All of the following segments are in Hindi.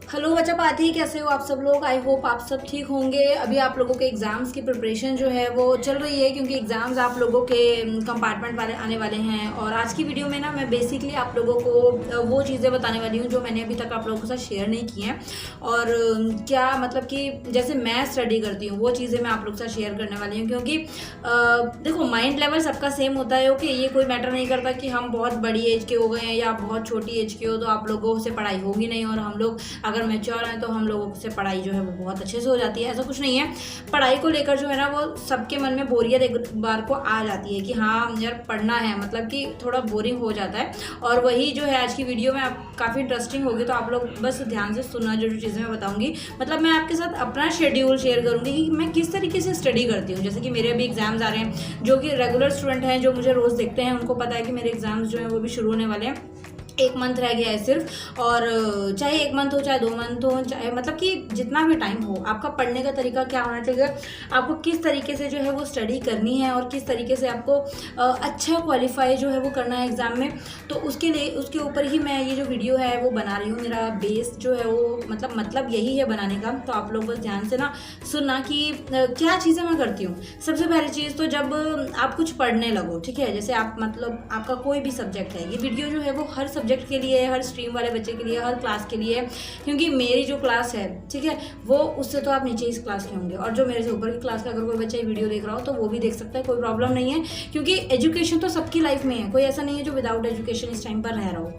हेलो बच्चा पाती, कैसे हो आप सब लोग। आई होप आप सब ठीक होंगे। अभी आप लोगों के एग्ज़ाम्स की प्रिपरेशन जो है वो चल रही है, क्योंकि एग्ज़ाम्स आप लोगों के कंपार्टमेंट वाले आने वाले हैं। और आज की वीडियो में ना मैं बेसिकली आप लोगों को वो चीज़ें बताने वाली हूँ जो मैंने अभी तक आप लोगों के साथ शेयर नहीं की हैं। और क्या मतलब कि जैसे मैं स्टडी करती हूँ वो चीज़ें मैं आप लोगों के साथ शेयर करने वाली हूँ, क्योंकि देखो माइंड लेवल सबका सेम होता है। ओके, ये कोई मैटर नहीं करता कि हम बहुत बड़ी एज के हो गए हैं या बहुत छोटी एज के हो तो आप लोगों से पढ़ाई होगी नहीं, और हम लोग अगर मैच्योर हैं तो हम लोगों से पढ़ाई जो है वो बहुत अच्छे से हो जाती है। ऐसा कुछ नहीं है। पढ़ाई को लेकर जो है ना वो सबके मन में बोरियत एक बार को आ जाती है कि हाँ यार पढ़ना है, मतलब कि थोड़ा बोरिंग हो जाता है। और वही जो है आज की वीडियो में आप काफ़ी इंटरेस्टिंग होगी, तो आप लोग बस ध्यान से सुनना जो जो चीज़ें मैं बताऊंगी। मतलब मैं आपके साथ अपना शेड्यूल शेयर करूंगी कि मैं किस तरीके से स्टडी करती हूँ। जैसे कि मेरे अभी एग्जाम्स आ रहे हैं, जो कि रेगुलर स्टूडेंट हैं जो मुझे रोज़ देखते हैं उनको पता है कि मेरे एग्जाम्स जो है वो भी शुरू होने वाले हैं। 1 मंथ रह गया है सिर्फ। और चाहे 1 मंथ हो चाहे 2 मंथ हो, चाहे मतलब कि जितना भी टाइम हो, आपका पढ़ने का तरीका क्या होना चाहिए, आपको किस तरीके से जो है वो स्टडी करनी है और किस तरीके से आपको अच्छा क्वालिफाई जो है वो करना है एग्ज़ाम में। तो उसके लिए उसके ऊपर ही मैं ये जो वीडियो है वो बना रही हूँ। मेरा बेस जो है वो मतलब यही है बनाने का। तो आप लोग बस ध्यान से ना सुनना कि क्या चीज़ें मैं करती हूँ। सबसे पहली चीज़ तो जब आप कुछ पढ़ने लगो, ठीक है, जैसे आप मतलब आपका कोई भी सब्जेक्ट है, ये वीडियो जो है वो हर सब्जेक्ट के लिए, हर स्ट्रीम वाले बच्चे के लिए, हर क्लास के लिए, क्योंकि मेरी जो क्लास है, ठीक है, वो उससे तो आप नीचे इस क्लास के होंगे, और जो मेरे से ऊपर की क्लास का अगर कोई बच्चा वीडियो देख रहा हो तो वो भी देख सकता है, कोई प्रॉब्लम नहीं है। क्योंकि एजुकेशन तो सबकी लाइफ में है, कोई ऐसा नहीं है जो विदाउट एजुकेशन इस टाइम पर रह रहा हो।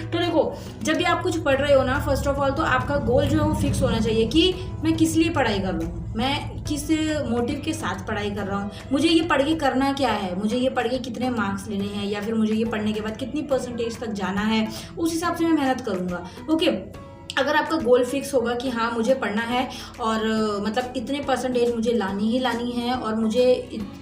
तो देखो, जब भी आप कुछ पढ़ रहे हो ना, फर्स्ट ऑफ ऑल तो आपका गोल जो है वो फिक्स होना चाहिए कि मैं किस लिए पढ़ाई कर रहा हूँ, मैं किस मोटिव के साथ पढ़ाई कर रहा हूँ, मुझे ये पढ़ के करना क्या है, मुझे ये पढ़ के कितने मार्क्स लेने हैं, या फिर मुझे ये पढ़ने के बाद कितनी परसेंटेज तक जाना है, उस हिसाब से मैं मेहनत करूँगा। ओके, अगर आपका गोल फिक्स होगा कि हाँ मुझे पढ़ना है और मतलब इतने परसेंटेज मुझे लानी ही लानी है, और मुझे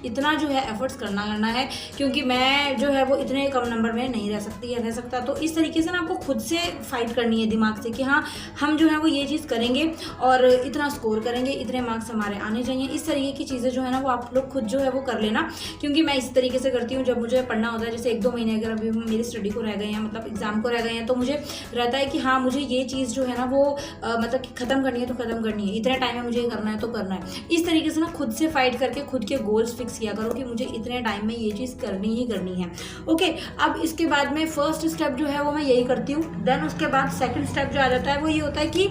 इतना जो है एफर्ट्स करना है, क्योंकि मैं जो है वो इतने कम नंबर में नहीं रह सकती या रह सकता, तो इस तरीके से ना आपको खुद से फाइट करनी है दिमाग से कि हाँ हम जो है वो ये चीज़ करेंगे और इतना स्कोर करेंगे, इतने मार्क्स हमारे आने चाहिए। इस तरीके की चीज़ें जो है ना वो आप लोग खुद जो है वो कर लेना, क्योंकि मैं इस तरीके से करती हूँ। जब मुझे पढ़ना होता है, जैसे 1-2 महीने अगर अभी मेरी स्टडी को रह गए हैं, मतलब एग्जाम को रह गए हैं, तो मुझे रहता है कि हाँ मुझे ये चीज़ जो है ना वो मतलब कि ख़त्म करनी है तो ख़त्म करनी है, इतने टाइम में मुझे करना है तो करना है। इस तरीके से ना खुद से फाइट करके खुद के गोल्स फिक्स किया करो कि मुझे इतने टाइम में ये चीज़ करनी ही करनी है। ओके, अब इसके बाद में फर्स्ट स्टेप जो है वो मैं यही करती हूँ। देन उसके बाद सेकंड स्टेप जो आ जाता है वो ये होता है कि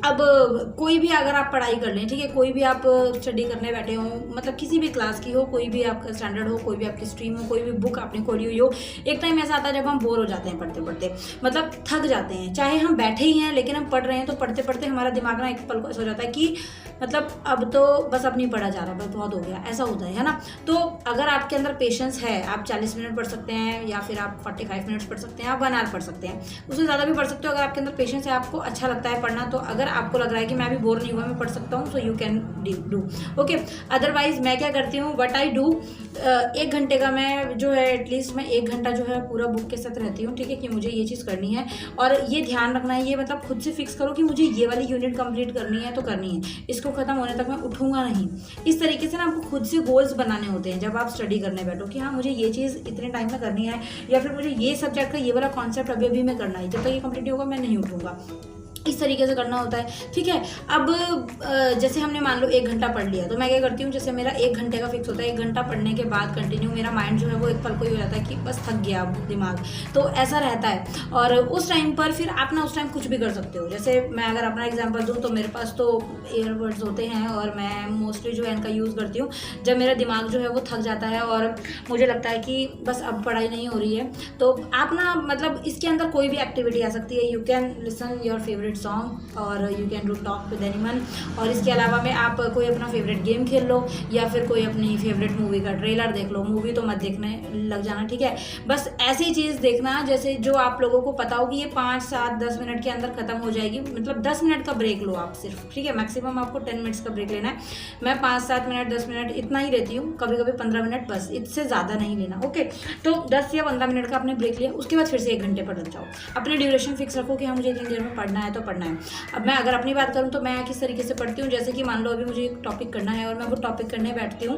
अब कोई भी अगर आप पढ़ाई कर लें, ठीक है, कोई भी आप स्टडी करने बैठे हो, मतलब किसी भी क्लास की हो, कोई भी आपका स्टैंडर्ड हो, कोई भी आपकी स्ट्रीम हो, कोई भी बुक आपने खोली हुई हो, एक टाइम ऐसा आता है जब हम बोर हो जाते हैं पढ़ते पढ़ते, मतलब थक जाते हैं, चाहे हम बैठे ही हैं लेकिन हम पढ़ रहे हैं, तो पढ़ते पढ़ते हमारा दिमाग ना एक पल को ऐसा हो जाता है कि मतलब अब तो बस अब नहीं पढ़ा जा रहा, बस बहुत हो गया, ऐसा होता है ना। तो अगर आपके अंदर पेशेंस है, आप 40 मिनट पढ़ सकते हैं, या फिर आप 45 मिनट्स पढ़ सकते हैं, आप 1 आवर पढ़ सकते हैं, उससे ज़्यादा भी पढ़ सकते हो। अगर आपके अंदर पेशेंस है, आपको अच्छा लगता है पढ़ना, तो अगर आपको लग रहा है कि मैं भी बोर नहीं हुआ, मैं पढ़ सकता हूँ, सो you can do. Okay, otherwise मैं क्या करती हूँ, व्हाट आई डू, 1 घंटे का मैं जो है एटलीस्ट मैं 1 घंटा जो है पूरा बुक के साथ रहती हूँ, ठीक है, कि मुझे ये चीज़ करनी है। और ये ध्यान रखना है, ये मतलब खुद से फिक्स करो कि मुझे ये वाली यूनिट कंप्लीट करनी है तो करनी है, इसको ख़त्म होने तक मैं उठूंगा नहीं। इस तरीके से ना आपको खुद से गोल्स बनाने होते हैं जब आप स्टडी करने बैठो कि हाँ मुझे ये चीज़ इतने टाइम में करनी है, या फिर मुझे ये सब्जेक्ट का ये वाला कॉन्सेप्ट अभी अभी में करना है, जब तक ये कंप्लीट नहीं होगा मैं नहीं उठूंगा। इस तरीके से करना होता है, ठीक है। अब जैसे हमने मान लो 1 घंटा पढ़ लिया, तो मैं क्या करती हूँ, जैसे मेरा 1 घंटे का फिक्स होता है, 1 घंटा पढ़ने के बाद कंटिन्यू मेरा माइंड जो है वो एक पल को ही हो जाता है कि बस थक गया दिमाग, तो ऐसा रहता है। और उस टाइम पर फिर आप ना उस टाइम कुछ भी कर सकते हो। जैसे मैं अगर अपना एग्जाम्पल दूँ तो मेरे पास तो ईयरबड्स होते हैं, और मैं मोस्टली जो है इनका यूज़ करती हूँ जब मेरा दिमाग जो है वो थक जाता है और मुझे लगता है कि बस अब पढ़ाई नहीं हो रही है। तो आप ना मतलब इसके अंदर कोई भी एक्टिविटी आ सकती है, you can listen your favourite song, और you can do talk with anyone. और इसके अलावा में आप कोई अपना फेवरेट गेम खेल लो, या फिर कोई अपनी फेवरेट मूवी का ट्रेलर देख लो। मूवी तो मत देखने लग जाना, ठीक है, बस ऐसी चीज़ देखना जैसे जो आप लोगों को पता होगी ये 5, 7, 10 मिनट के अंदर खत्म हो जाएगी। मतलब 10 मिनट का ब्रेक लो आप सिर्फ, ठीक है, मैक्सिमम आपको 10 मिनट्स का ब्रेक लेना है। मैं 5, 7 मिनट, 10 मिनट इतना ही रहती हूँ, कभी कभी 15 मिनट, बस इससे ज़्यादा नहीं लेना। ओके, तो 10 या 15 मिनट का आपने ब्रेक लिया, उसके बाद फिर से 1 घंटे पर लग जाओ। अपने ड्यूरेशन फिक्स रखो कि हाँ मुझे इतनी देर में पढ़ना है तो पढ़ना है। अब मैं अगर अपनी बात करूँ तो मैं किस तरीके से पढ़ती हूँ, जैसे कि मान लो अभी मुझे एक टॉपिक करना है और मैं वो टॉपिक करने बैठती हूँ,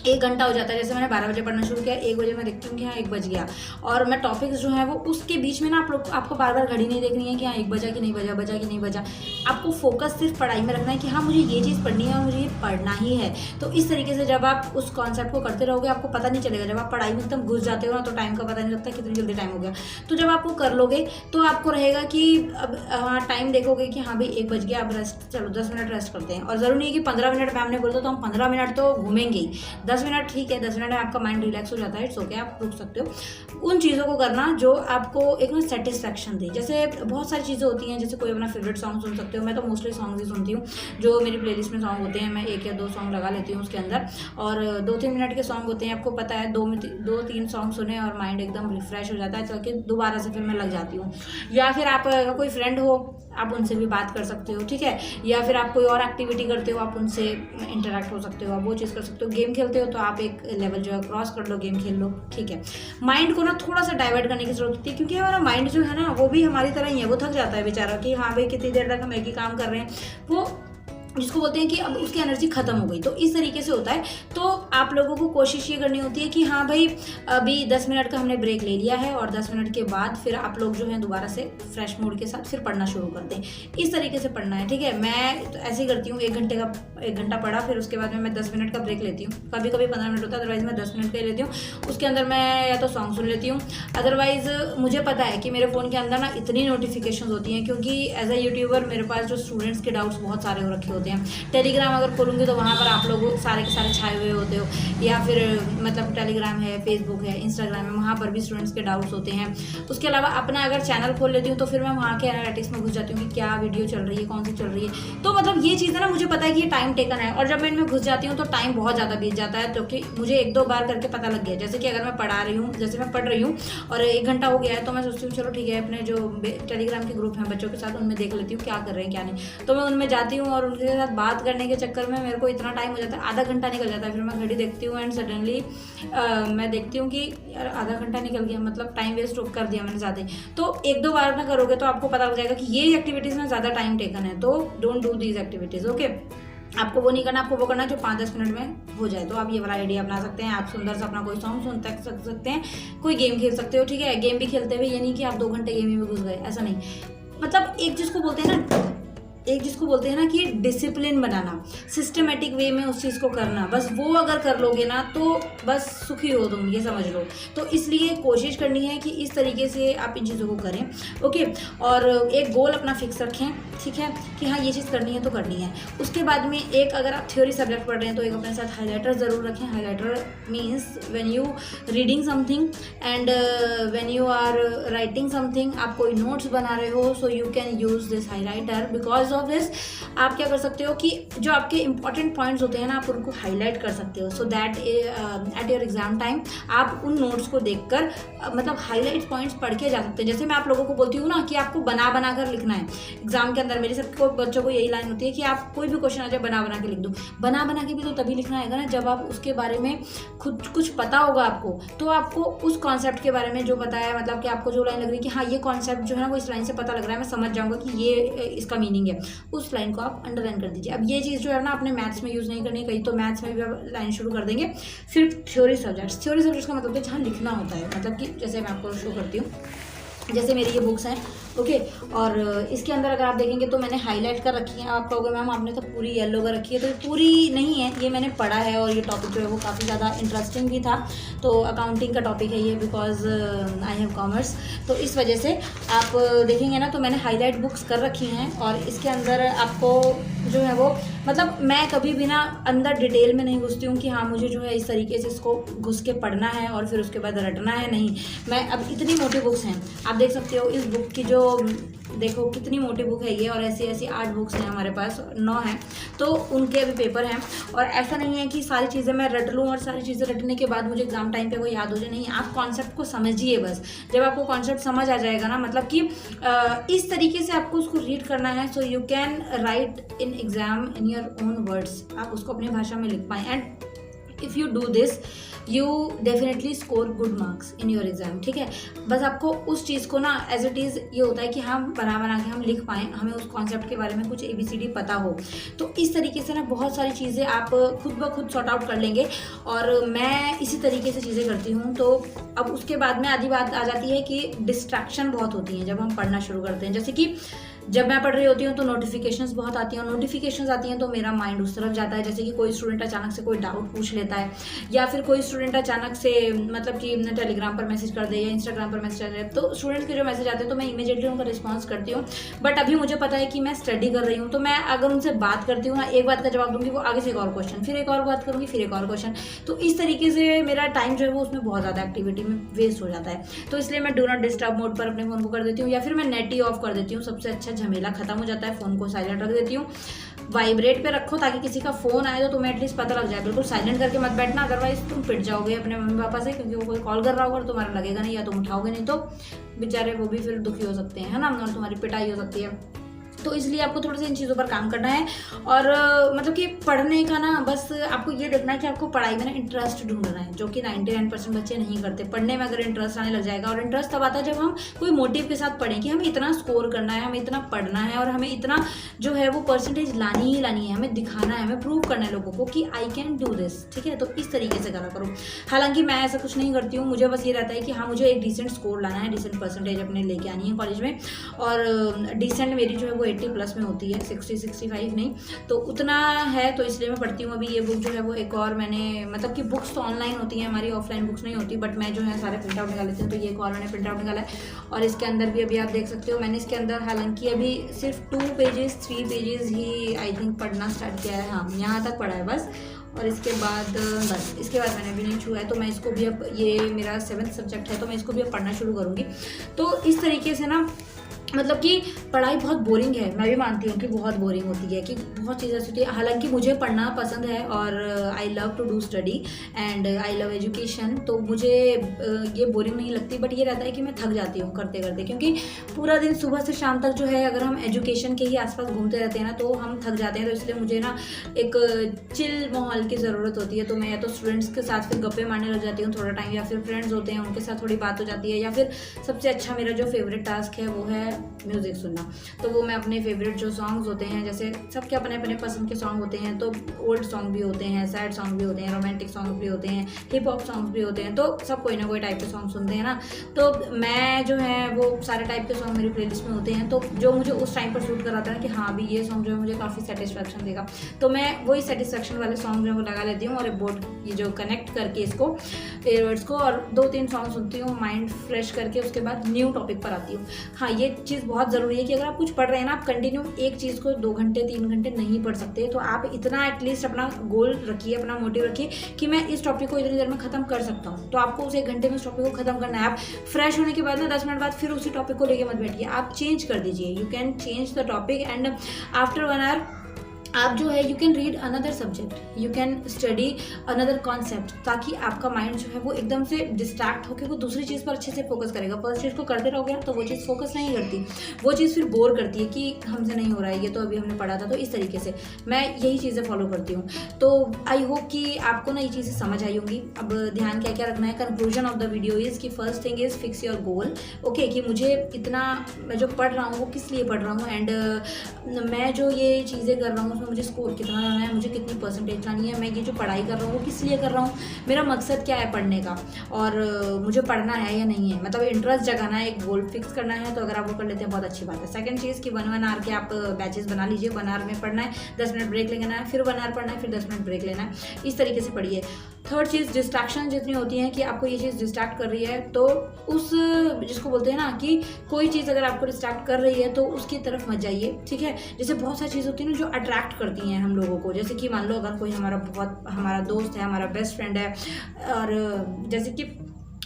1 घंटा हो जाता है। जैसे मैंने 12 बजे पढ़ना शुरू किया, 1 बजे मैं देखती हूँ कि हाँ 1 बज गया, और मैं टॉपिक्स जो है वो उसके बीच में ना आपको बार बार घड़ी नहीं देखनी है कि हाँ 1 बजा कि नहीं बजा, बजा कि नहीं बजा। आपको फोकस सिर्फ पढ़ाई में रखना है कि हाँ मुझे ये चीज़ पढ़नी है और मुझे ये पढ़ना ही है। तो इस तरीके से जब आप उस कॉन्सेप्ट को करते रहोगे आपको पता नहीं चलेगा। जब आप पढ़ाई में एकदम घुस जाते हो ना तो टाइम का पता नहीं लगता कितनी जल्दी टाइम हो गया। तो जब आपको कर लोगे तो आपको रहेगा कि अब हाँ टाइम देखोगे कि हाँ भाई 1 बज गया, अब रेस्ट, चलो 10 मिनट रेस्ट करते हैं। और ज़रूरी नहीं है कि 15 मिनट मैम ने बोला तो हम 15 मिनट तो घूमेंगे ही, 10 मिनट ठीक है, 10 मिनट में आपका माइंड रिलैक्स हो जाता है, इट्स ओके, आप रुक सकते हो। उन चीज़ों को करना जो आपको एक ना सेटिस्फैक्शन दे। जैसे बहुत सारी चीज़ें होती हैं, जैसे कोई अपना फेवरेट सॉन्ग सुन सकते हो। मैं तो मोस्टली सॉन्ग ही सुनती हूँ, जो मेरी प्लेलिस्ट में सॉन्ग होते हैं मैं 1 या 2 सॉन्ग लगा लेती हूँ उसके अंदर, और 2-3 मिनट के सॉन्ग होते हैं। आपको पता है 2-3 सॉन्ग सुने और माइंड एकदम रिफ्रेश हो जाता है, चल के दोबारा से फिर मैं लग जाती हूँ। या फिर आप कोई फ्रेंड हो आप उनसे भी बात कर सकते हो, ठीक है। या फिर आप कोई और एक्टिविटी करते हो, आप उनसे इंटरेक्ट हो सकते हो, आप वो चीज़ कर सकते हो। गेम खेलते हो तो आप एक लेवल जो है क्रॉस कर लो, गेम खेल लो, ठीक है। माइंड को ना थोड़ा सा डाइवर्ट करने की जरूरत होती है, क्योंकि हमारा माइंड जो है ना वो भी हमारी तरह ही है, वो थक जाता है बेचारा कि हाँ भाई कितनी देर तक हम एक ही काम कर रहे हैं, वो जिसको बोलते हैं कि अब उसकी एनर्जी खत्म हो गई। तो इस तरीके से होता है। तो आप लोगों को कोशिश ये करनी होती है कि हाँ भाई अभी 10 मिनट का हमने ब्रेक ले लिया है, और 10 मिनट के बाद फिर आप लोग जो है दोबारा से फ्रेश मूड के साथ फिर पढ़ना शुरू कर दें। इस तरीके से पढ़ना है, ठीक है। मैं तो ऐसे ही करती हूँ, 1 घंटा पढ़ा, फिर उसके बाद में मैं 10 मिनट का ब्रेक लेती हूँ। कभी कभी 15 मिनट होता है, अदरवाइज मैं 10 मिनट का ही लेती हूँ। उसके अंदर मैं या तो सॉन्ग सुन लेती हूँ, अदरवाइज मुझे पता है कि मेरे फ़ोन के अंदर ना इतनी नोटिफिकेशन होती हैं, क्योंकि एज अ यूट्यूबर मेरे पास जो स्टूडेंट्स के डाउट्स बहुत सारे हो रखे होते हैं। टेलीग्राम अगर खोलूँगी तो वहाँ पर आप लोग सारे के सारे छाए हुए होते हो, या फिर मतलब टेलीग्राम है, फेसबुक है, इंस्टाग्राम है, वहाँ पर भी स्टूडेंट्स के डाउट्स होते हैं। उसके अलावा अपना अगर चैनल खोल लेती हूँ तो फिर मैं वहाँ के एनालिटिक्स में घुस जाती हूँ कि क्या वीडियो चल रही है, कौन सी चल रही है। तो मतलब ये चीज़ है ना, मुझे पता है कि ये टाइम टेकन है, और जब मैं इनमें घुस जाती हूँ तो टाइम बहुत ज़्यादा बीत जाता है, क्योंकि मुझे 1-2 बार करके पता लग गया। जैसे कि अगर मैं पढ़ा रही हूँ, जैसे मैं पढ़ रही हूँ और 1 घंटा हो गया है, तो मैं सोचती हूँ चलो ठीक है, अपने जो टेलीग्राम के ग्रुप हैं बच्चों के साथ, उनमें देख लेती हूँ क्या कर रहे हैं क्या नहीं। तो मैं उनमें जाती हूँ और उनके साथ बात करने के चक्कर में मेरे को इतना टाइम हो जाता है, आधा घंटा निकल जाता है। फिर मैं घड़ी देखती हूँ एंड सडनली मैं देखती हूँ कि यार आधा घंटा निकल गया, मतलब टाइम वेस्ट कर दिया मैंने ज़्यादा ही। तो 1-2 बार में करोगे तो आपको पता लग जाएगा कि ये एक्टिविटीज़ में ज़्यादा टाइम टेकन है, तो don't do these activities, okay. आपको वो नहीं करना, आपको वो करना जो 5-10 मिनट में हो जाए। तो आप ये वाला आइडिया अपना सकते हैं। आप सुंदर सा अपना कोई सॉन्ग सुन सकते हैं, कोई गेम खेल सकते हो, ठीक है। गेम भी खेलते हुए ये नहीं कि आप 2 घंटे गेम में घुस गए, ऐसा नहीं। मतलब एक जिसको बोलते हैं ना कि डिसिप्लिन बनाना, सिस्टमेटिक वे में उस चीज़ को करना, बस वो अगर कर लोगे ना तो बस सुखी हो तुम, ये समझ लो। तो इसलिए कोशिश करनी है कि इस तरीके से आप इन चीज़ों को करें, ओके। और एक गोल अपना फिक्स रखें, ठीक है, कि हाँ ये चीज़ करनी है तो करनी है। उसके बाद में एक अगर आप थ्योरी सब्जेक्ट पढ़ रहे हैं तो एक अपने साथ हाईलाइटर ज़रूर रखें। Highlighter means when you reading something and when you are writing something, आप कोई नोट्स बना रहे हो, so you can use this highlighter. Because of this आप क्या कर सकते हो कि जो आपके इंपॉर्टेंट पॉइंट्स होते हैं ना, आप उनको हाईलाइट कर सकते हो, so that at your exam time आप उन नोट्स को देखकर मतलब हाईलाइट पॉइंट्स पढ़ के जा सकते हैं। जैसे मैं आप लोगों को बोलती हूँ ना कि आपको बना बना कर लिखना है एग्जाम के अंदर, मेरे सबको बच्चों को यही लाइन होती है कि आप कोई भी क्वेश्चन आ जाए बना बना के लिख दो। बना बना के भी तो तभी लिखना आएगा ना जब आप उसके बारे में खुद कुछ पता होगा आपको, तो आपको उस कॉन्सेप्ट के बारे में जो पता है, मतलब कि आपको जो लाइन लग रही है कि हाँ ये कॉन्सेप्ट जो है ना वो इस लाइन से पता लग रहा है, मैं समझ जाऊँगा कि ये इसका मीनिंग है, उस लाइन को आप अंडरलाइन कर दीजिए। अब ये चीज़ जो है ना आपने मैथ्स में यूज़ नहीं करनी, कहीं तो मैथ्स में भी आप लाइन शुरू कर देंगे। सिर्फ थ्योरी सब्जेक्ट्स का मतलब है जहाँ लिखना होता है, मतलब कि जैसे मैं आपको शो करती हूँ, जैसे मेरी ये बुक्स हैं, ओके। और इसके अंदर अगर आप देखेंगे तो मैंने हाईलाइट कर रखी है। आप कहोगे मैम आपने तो पूरी येलो कर रखी है, तो पूरी नहीं है, ये मैंने पढ़ा है और ये टॉपिक जो है वो काफ़ी ज़्यादा इंटरेस्टिंग भी था। तो अकाउंटिंग का टॉपिक है ये, बिकॉज आई हैव कॉमर्स, तो इस वजह से आप देखेंगे ना तो मैंने हाईलाइट बुक्स कर रखी हैं। और इसके अंदर आपको जो है वो मतलब मैं कभी भी ना अंदर डिटेल में नहीं घुसती हूँ कि हाँ मुझे जो है इस तरीके से इसको घुस के पढ़ना है और फिर उसके बाद रटना है, नहीं। मैं अब इतनी मोटी बुक्स हैं, आप देख सकते हो इस बुक की जो देखो कितनी मोटी बुक है ये, और ऐसी ऐसी 8 बुक्स हैं हमारे पास, 9 हैं, तो उनके अभी पेपर हैं। और ऐसा नहीं है कि सारी चीज़ें मैं रट लूँ और सारी चीज़ें रटने के बाद मुझे एग्जाम टाइम पे वो याद हो जाए, नहीं। आप कॉन्सेप्ट को समझिए बस। जब आपको कॉन्सेप्ट समझ आ जाएगा ना, मतलब कि इस तरीके से आपको उसको रीड करना है, सो you can write in exam in your own words, आप उसको अपनी भाषा में लिख पाएँ। And if you do this you definitely score good marks in your exam, ठीक है। बस आपको उस चीज़ को ना एज इट इज़ ये होता है कि हम बना के हम लिख पाएँ, हमें उस कॉन्सेप्ट के बारे में कुछ ABCD पता हो। तो इस तरीके से ना बहुत सारी चीज़ें आप खुद ब खुद सॉर्ट आउट कर लेंगे, और मैं इसी तरीके से चीज़ें करती हूँ। तो अब उसके बाद में आधी बात आ जाती है कि डिस्ट्रैक्शन बहुत होती हैं जब हम पढ़ना शुरू करते हैं। जैसे कि जब मैं पढ़ रही होती हूँ तो नोटिफिकेशंस बहुत आती हैं, और नोटिफिकेशंस आती हैं तो मेरा माइंड उस तरफ जाता है। जैसे कि कोई स्टूडेंट अचानक से कोई डाउट पूछ लेता है, या फिर कोई स्टूडेंट अचानक से मतलब कि टेलीग्राम पर मैसेज कर दे या इंस्टाग्राम पर मैसेज कर दे, तो स्टूडेंट्स के जो मैसेज आते हैं तो मैं इमीडिएटली उनका रिस्पॉन्स करती हूँ। बट अभी मुझे पता है कि मैं स्टडी कर रही हूँ, तो मैं अगर उनसे बात करती हूँ ना, एक बात का जवाब दूंगी, वो आगे से एक और क्वेश्चन, फिर एक और बात करूँगी, फिर एक और क्वेश्चन। तो इस तरीके से मेरा टाइम जो है वो उसमें बहुत ज़्यादा एक्टिविटी में वेस्ट हो जाता है। तो इसलिए मैं डू नॉट डिस्टर्ब मोड पर अपने फ़ोन को कर देती हूँ, या फिर मैं नेट ही ऑफ कर देती हूँ। सबसे अच्छा झमेला खत्म हो जाता है। फ़ोन को साइलेंट रख देती हूँ, वाइब्रेट पे रखो ताकि किसी का फ़ोन आए तो तुम्हें एटलीस्ट पता लग जाए। बिल्कुल साइलेंट करके मत बैठना, अदरवाइज तुम पिट जाओगे अपने मम्मी पापा से, क्योंकि वो कोई कॉल कर रहा होगा और तुम्हारा लगेगा नहीं, या तुम उठाओगे नहीं तो बेचारे वो भी फिर दुखी हो सकते हैं, है ना, और तुम्हारी पिटाई हो सकती है। तो इसलिए आपको थोड़ा सा इन चीज़ों पर काम करना है। और मतलब कि पढ़ने का ना बस आपको ये देखना है कि आपको पढ़ाई में ना इंटरेस्ट ढूंढना है, जो कि 99% बच्चे नहीं करते। पढ़ने में अगर इंटरेस्ट आने लग जाएगा, और इंटरेस्ट तब आता है जब हम कोई मोटिव के साथ पढ़ें कि हमें इतना स्कोर करना है, हमें इतना पढ़ना है, और हमें इतना जो है वो परसेंटेज लानी ही लानी है, हमें दिखाना है, हमें प्रूव करना है लोगों को कि आई कैन डू दिस, ठीक है। तो इस तरीके से करा करो। हालांकि मैं ऐसा कुछ नहीं करती हूँ, मुझे बस ये रहता है कि हाँ, मुझे एक डिसेंट स्कोर लाना है, डिसेंट परसेंटेज अपने लेके आनी है कॉलेज में। और डिसेंट मेरी जो है वो 80+ में होती है, 60-65 नहीं, तो उतना है। तो इसलिए मैं पढ़ती हूँ। अभी ये बुक जो है वो एक और मैंने, मतलब कि बुक्स तो ऑनलाइन होती हैं हमारी, ऑफलाइन बुक्स नहीं होती, बट मैं जो है सारे प्रिंट आउट निकाल लेती हूँ। तो ये एक और मैंने प्रिंट आउट निकाला है, और इसके अंदर भी अभी आप देख सकते हो मैंने इसके अंदर हालांकि अभी सिर्फ 2 pages 3 pages he I think पढ़ना स्टार्ट किया है। हाँ, यहाँ तक पढ़ा है बस, और इसके बाद बस, इसके बाद मैंने भी नहीं छुआ है। तो मैं इसको भी अब, ये मेरा 7th सब्जेक्ट है, तो मैं इसको भी अब पढ़ना शुरू करूँगी। तो इस तरीके से ना मतलब कि पढ़ाई बहुत बोरिंग है, मैं भी मानती हूँ कि बहुत बोरिंग होती है, कि बहुत चीज़ें ऐसी होती है। हालांकि मुझे पढ़ना पसंद है, और I love to do study and I love education, तो मुझे ये बोरिंग नहीं लगती। बट ये रहता है कि मैं थक जाती हूँ करते करते, क्योंकि पूरा दिन सुबह से शाम तक जो है अगर हम एजुकेशन के ही आसपास घूमते रहते हैं ना, तो हम थक जाते हैं। तो इसलिए मुझे ना एक चिल माहौल की ज़रूरत होती है। तो मैं या तो स्टूडेंट्स के साथ फिर गप्पे मारने लग जाती हूँ थोड़ा टाइम, या फिर फ्रेंड्स होते हैं उनके साथ थोड़ी बात हो जाती है, या फिर सबसे अच्छा मेरा जो फेवरेट टास्क है वो है म्यूज़िक सुनना। तो वो मैं अपने फेवरेट जो सॉन्ग्स होते हैं, जैसे सबके अपने अपने पसंद के सॉन्ग होते हैं, तो ओल्ड सॉन्ग भी होते हैं, सैड सॉन्ग भी होते हैं, रोमांटिक सॉन्ग भी होते हैं, हिप हॉप सॉन्ग्स भी होते हैं, तो सब कोई ना कोई टाइप के सॉन्ग सुनते हैं ना। तो मैं जो है वो सारे टाइप के सॉन्ग मेरी प्लेलिस्ट में होते हैं, तो जो मुझे उस टाइम पर शूट कराता है कि हाँ अभी ये सॉन्ग जो है मुझे काफ़ी सेटिस्फेक्शन देगा, तो मैं वही सेटिस्फेक्शन वाले सॉन्ग जो है वो लगा लेती हूँ, और बोर्ड ये जो कनेक्ट करके इसको एयरबड्स को, और 2-3 सॉन्ग सुनती हूँ माइंड फ्रेश करके। उसके बाद न्यू टॉपिक पर आती हूँ। हाँ, ये चीज़ बहुत ज़रूरी है कि अगर आप कुछ पढ़ रहे हैं ना, आप कंटिन्यू एक चीज़ को 2 घंटे 3 घंटे नहीं पढ़ सकते। तो आप इतना एटलीस्ट अपना गोल रखिए, अपना मोटिव रखिए कि मैं इस टॉपिक को इतनी देर में ख़त्म कर सकता हूँ। तो आपको उस 1 घंटे में उस टॉपिक को ख़त्म करना है। आप फ्रेश होने के बाद ना 10 मिनट बाद फिर उसी टॉपिक को लेके मत बैठिए, आप चेंज कर दीजिए। You can change the topic and after 1 hour आप जो है you can read another subject, you can study another concept, ताकि आपका माइंड जो है वो एकदम से डिस्ट्रैक्ट होकर वो दूसरी चीज़ पर अच्छे से फोकस करेगा। फर्स्ट चीज़ को करते रहोगे तो वो चीज़ फोकस नहीं करती, वो चीज़ फिर बोर करती है कि हमसे नहीं हो रहा है, ये तो अभी हमने पढ़ा था। तो इस तरीके से मैं यही चीज़ें फॉलो करती हूँ। तो आई होप कि आपको ना ये चीज़ें समझ आई होंगी। अब ध्यान क्या क्या रखना है, conclusion of the video is कि first thing is fix your goal. Okay, कि मुझे इतना, मैं जो पढ़ रहा हूँ वो किस लिए पढ़ रहा हूँ, एंड मैं जो ये चीज़ें कर रहा हूँ उसमें मुझे स्कोर कितना लाना है, मुझे कितनी परसेंटेज लानी है, मैं ये जो पढ़ाई कर रहा हूँ वो किस लिए कर रहा हूँ, मेरा मकसद क्या है पढ़ने का, और मुझे पढ़ना है या नहीं है, मतलब इंटरेस्ट जगाना है, एक गोल फिक्स करना है। तो अगर आप वो कर लेते हैं बहुत अच्छी बात है। सेकंड चीज़ कि 1 आवर के आप बैचेस बना लीजिए। 1 आवर में पढ़ना है, 10 मिनट ब्रेक लेना है, फिर 1 आवर पढ़ना है, फिर 10 मिनट ब्रेक लेना है, इस तरीके से पढ़िए। थर्ड चीज़, डिस्ट्रैक्शन जितनी होती हैं कि आपको ये चीज़ डिस्ट्रैक्ट कर रही है, तो उस जिसको बोलते हैं ना कि कोई चीज़ अगर आपको डिस्ट्रैक्ट कर रही है तो उसकी तरफ मत जाइए, ठीक है। जैसे बहुत सारी चीज़ होती है ना जो अट्रैक्ट करती हैं हम लोगों को, जैसे कि मान लो अगर कोई हमारा दोस्त है, हमारा बेस्ट फ्रेंड है, और जैसे कि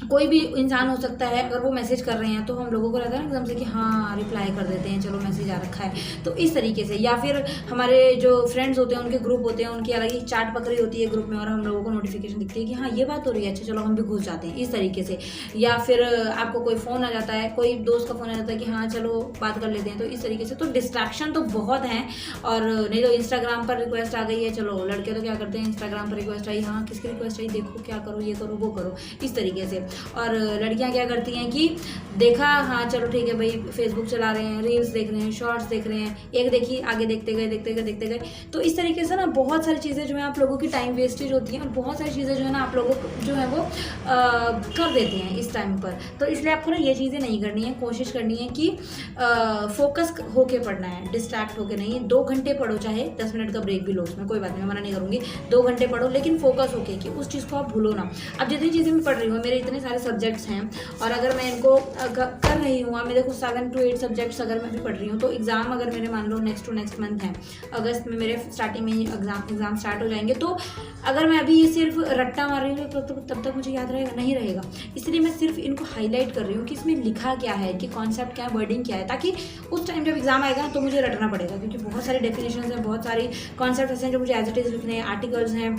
कोई भी इंसान हो सकता है, अगर वो मैसेज कर रहे हैं तो हम लोगों को रहता है ना एकदम से कि हाँ रिप्लाई कर देते हैं, चलो मैसेज आ रखा है, तो इस तरीके से। या फिर हमारे जो फ्रेंड्स होते हैं उनके ग्रुप होते हैं, उनकी अलग ही चाट पकड़ी होती है ग्रुप में और हम लोगों को नोटिफिकेशन दिखती है कि हाँ ये बात हो रही है, अच्छा चलो हम भी घुस जाते हैं, इस तरीके से। या फिर आपको कोई फ़ोन आ जाता है, कोई दोस्त का फ़ोन आ जाता है कि हाँ चलो बात कर लेते हैं, तो इस तरीके से। तो डिस्ट्रैक्शन तो बहुत हैं। और नहीं तो इंस्टाग्राम पर रिक्वेस्ट आ गई है, चलो लड़के तो क्या करते हैं, इंस्टाग्राम पर रिक्वेस्ट आई, हाँ किसकी रिक्वेस्ट आई, देखो क्या करो, ये करो वो करो, इस तरीके से। और लड़कियां क्या करती हैं कि देखा, हाँ चलो ठीक है भाई, फेसबुक चला रहे हैं, रील्स देख रहे हैं, शॉर्ट्स देख रहे हैं, एक देखी आगे देखते गए। तो इस तरीके से ना बहुत सारी चीज़ें जो है आप लोगों की टाइम वेस्टेज होती हैं और बहुत सारी चीज़ें जो है ना आप लोगों को जो है वो कर देते हैं इस टाइम पर। तो इसलिए आपको ना ये चीज़ें नहीं करनी है, कोशिश करनी है कि फोकस होके पढ़ना है, डिस्ट्रैक्ट होके नहीं। 2 घंटे पढ़ो, चाहे 10 मिनट का ब्रेक भी लो, उसमें कोई बात नहीं, मैं मना नहीं करूँगी। 2 घंटे पढ़ो लेकिन फोकस होके कि उस चीज़ को आप भूलो ना। अब जितनी चीज़ें मैं पढ़ रही हूँ, मेरे इतने सारे सब्जेक्ट्स हैं और अगर मैं इनको कर रही हूँ, मैं देखो 7 to 8 सब्जेक्ट्स अगर मैं भी पढ़ रही हूँ, तो एग्ज़ाम अगर मेरे मान लो नेक्स्ट टू नेक्स्ट मंथ है, अगस्त में मेरे स्टार्टिंग में ही एग्ज़ाम स्टार्ट हो जाएंगे, तो अगर मैं अभी ये सिर्फ रट्टा मार रही हूँ तो तब तक मुझे याद रहेगा नहीं रहेगा। इसलिए मैं सिर्फ इनको हाईलाइट कर रही हूँ कि इसमें लिखा क्या है, कि कॉन्सेप्ट क्या है, वर्डिंग क्या है, ताकि उस टाइम जब एग्जाम आएगा तो मुझे रटना पड़ेगा, क्योंकि बहुत सारे डेफिनेशन हैं, बहुत सारी कॉन्सेप्ट ऐसे हैं जो मुझे एज इट इज़ लिखने हैं, आर्टिकल्स हैं,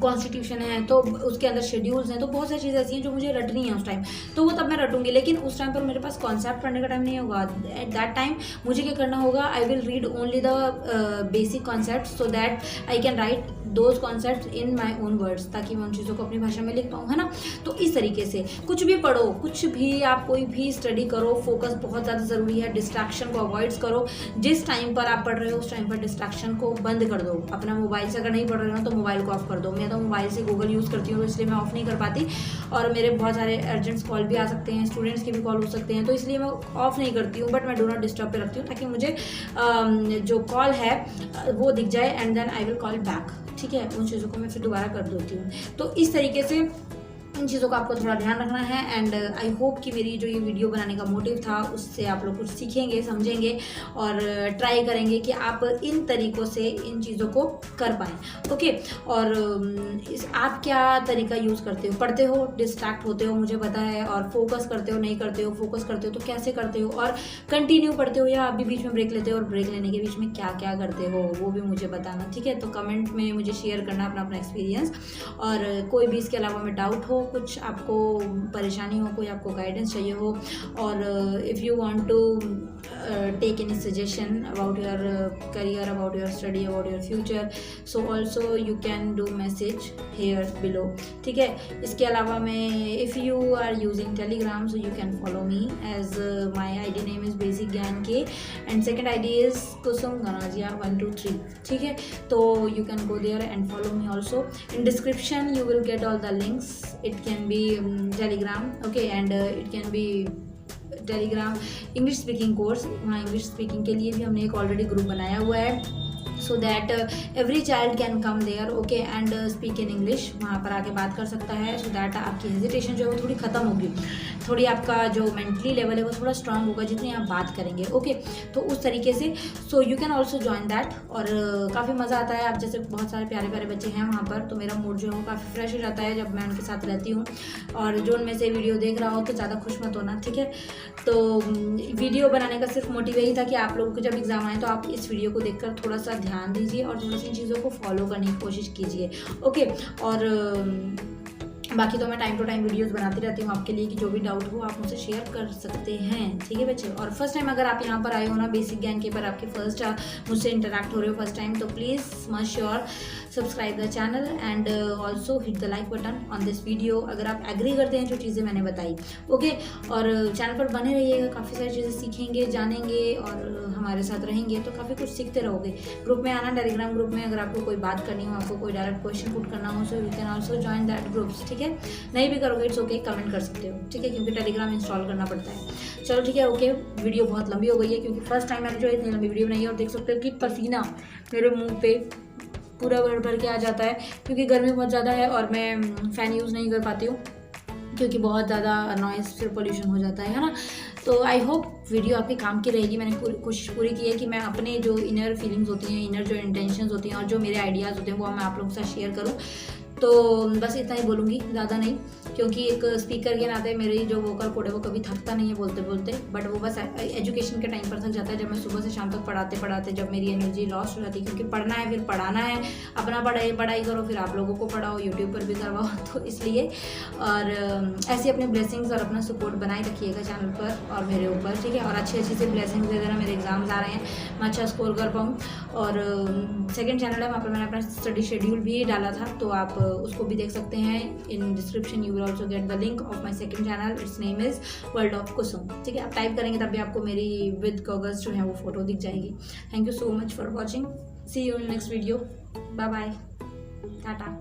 कॉन्स्टिट्यूशन है, तो उसके अंदर शेड्यूल्स हैं, तो बहुत सारी चीज़ें ऐसी हैं जो मुझे रटनी है उस टाइम, तो वो तब मैं रटूंगी। लेकिन उस टाइम पर मेरे पास कॉन्सेप्ट पढ़ने का टाइम नहीं होगा। एट दैट टाइम मुझे क्या करना होगा, I will read only the basic concept so that I can write those concept in my own words, ताकि मैं उन चीज़ों को अपनी भाषा में लिख पाऊँ, है ना। तो इस तरीके से कुछ भी पढ़ो, कुछ भी आप कोई भी स्टडी करो, फोकस बहुत ज़्यादा ज़रूरी है, डिस्ट्रैक्शन को अवॉइड करो। जिस टाइम पर आप पढ़ रहे हो उस टाइम पर डिस्ट्रैक्शन को बंद कर दो। अपना मोबाइल से अगर नहीं पढ़ रहे हो तो मोबाइल को ऑफ कर दो। मैं तो मोबाइल से गूगल यूज़ करती हूँ, तो इसलिए मैं ऑफ़ नहीं कर पाती, और मेरे बहुत सारे अर्जेंट्स कॉल भी आ सकते हैं, स्टूडेंट्स के भी कॉल हो सकते हैं, तो इसलिए मैं ऑफ़ नहीं करती हूँ, बट मैं डू नॉट डिस्टर्ब पे रखती हूँ, ताकि मुझे जो कॉल है वो दिख जाए and then I will call back, ठीक है। उन चीज़ों को मैं फिर दोबारा कर देती हूँ। तो इस तरीके से इन चीज़ों का आपको थोड़ा ध्यान रखना है। एंड आई होप कि मेरी जो ये वीडियो बनाने का मोटिव था उससे आप लोग कुछ सीखेंगे, समझेंगे और ट्राई करेंगे कि आप इन तरीक़ों से इन चीज़ों को कर पाएँ, ओके। और आप क्या तरीका यूज़ करते हो, पढ़ते हो, डिस्ट्रैक्ट होते हो, मुझे पता है, और फोकस करते हो, नहीं करते हो, फोकस करते हो तो कैसे करते हो, और कंटिन्यू पढ़ते हो या अभी बीच में ब्रेक लेते हो, और ब्रेक लेने के बीच में क्या क्या करते हो वो भी मुझे बताना, ठीक है। तो कमेंट में मुझे शेयर करना अपना एक्सपीरियंस, और कोई भी इसके अलावा में डाउट हो, कुछ आपको परेशानी हो, कोई आपको गाइडेंस चाहिए हो, और if you want to take any suggestion about your career, about your study, about your future, so also you can do message here below, ठीक है। इसके अलावा में if you are using Telegram so you can follow me as my ID name is basic Gyan के, and second ID is Kusum गनाजिया 123, ठीक है। तो you can go there and follow me also. In description you will get all the links, it can be Telegram, okay, and it can be Telegram English speaking course. वहाँ इंग्लिश स्पीकिंग के लिए भी हमने एक ऑलरेडी ग्रुप बनाया हुआ है, so that every child can come there, okay, and speak in English. वहाँ पर आके बात कर सकता है, सो दैट आपकी हेजिटेशन जो है वो थोड़ी ख़त्म होगी, थोड़ी आपका जो मेंटली लेवल है वो थोड़ा स्ट्रांग होगा जितनी आप बात करेंगे, ओके। तो उस तरीके से सो you can also join that, और काफ़ी मज़ा आता है। आप जैसे बहुत सारे प्यारे प्यारे बच्चे हैं वहाँ पर, तो मेरा मूड जो है वो काफ़ी फ्रेश हो जाता है जब मैं उनके साथ रहती हूँ। और जो उनमें से वीडियो देख रहा हो तो ज़्यादा खुश मत होना, ठीक है। तो वीडियो बनाने का सिर्फ मोटिव यही था कि आप लोगों को जब एग्ज़ाम आए तो आप इस वीडियो को देखकर थोड़ा सा ध्यान दीजिए और थोड़ी सी चीज़ों को फॉलो करने की कोशिश कीजिए, ओके। और बाकी तो मैं टाइम टू टाइम वीडियोस बनाती रहती हूँ आपके लिए, कि जो भी डाउट हो आप मुझसे शेयर कर सकते हैं, ठीक है बच्चे। और फर्स्ट टाइम अगर आप यहाँ पर आए हो ना बेसिक ज्ञान के पर, आपके फर्स्ट मुझसे इंटरेक्ट हो रहे हो फर्स्ट टाइम, तो please must sure subscribe the channel and also hit the like button on this video, अगर आप एग्री करते हैं जो चीज़ें मैंने बताई, ओके। और चैनल पर बने रहिएगा, काफ़ी सारी चीज़ें सीखेंगे, जानेंगे और हमारे साथ रहेंगे तो काफ़ी कुछ सीखते रहोगे। ग्रुप में आना, टेलीग्राम ग्रुप में, अगर आपको कोई बात करनी हो, आपको कोई डायरेक्ट क्वेश्चन पुट करना हो, so you can also join that groups, ठीक है। नहीं भी करोगे इट्स ओके, कमेंट कर सकते हो, ठीक है, क्योंकि टेलीग्राम इंस्टॉल करना पड़ता है। चलो ठीक है, ओके। वीडियो बहुत लंबी हो गई है क्योंकि फर्स्ट टाइम मैंने जो इतनी लंबी वीडियो बनाई है, और देख सकते हो कि पसीना मेरे मुंह पे पूरा भर भर के आ जाता है, क्योंकि गर्मी बहुत ज़्यादा है और मैं फ़ैन यूज़ नहीं कर पाती हूँ क्योंकि बहुत ज़्यादा नॉइज़ फिर पोल्यूशन हो जाता है ना। तो आई होप वीडियो आपके काम की रहेगी। मैंने कोशिश पूरी की है कि मैं अपने जो इनर फीलिंग्स होती हैं, इनर जो इंटेंशंस होती हैं और जो मेरे आइडियाज़ होते हैं वो मैं आप लोगों के साथ शेयर करूँ। तो बस इतना ही बोलूँगी, ज़्यादा नहीं, क्योंकि एक स्पीकर के नाते मेरी जो वोकल कोड है वो कभी थकता नहीं है बोलते बोलते, बट वो बस एजुकेशन के टाइम पर थक जाता है, जब मैं सुबह से शाम तक पढ़ाते पढ़ाते जब मेरी एनर्जी लॉस हो जाती है, क्योंकि पढ़ना है फिर पढ़ाना है, अपना पढ़ाई करो, फिर आप लोगों को पढ़ाओ, यूट्यूब पर भी करवाओ, तो इसलिए। और ऐसी अपने ब्लेसिंग्स और अपना सपोर्ट बनाए रखिएगा चैनल पर और मेरे ऊपर, ठीक है। और अच्छी अच्छी से ब्लेसिंग्स दे देना, मेरे एग्जाम्स आ रहे हैं, मैं अच्छा स्कोर कर पाऊँ। और सेकंड चैनल है, वहाँ पर मैंने अपना स्टडी शेड्यूल भी डाला था, तो आप उसको भी देख सकते हैं। In description you will also get the link of my second channel, it's name is world of Kusum, ठीक है। आप टाइप करेंगे तभी आपको मेरी विद गॉगल्स जो है वो फोटो दिख जाएगी। Thank you so much for watching, see you in next video, bye bye, Tata.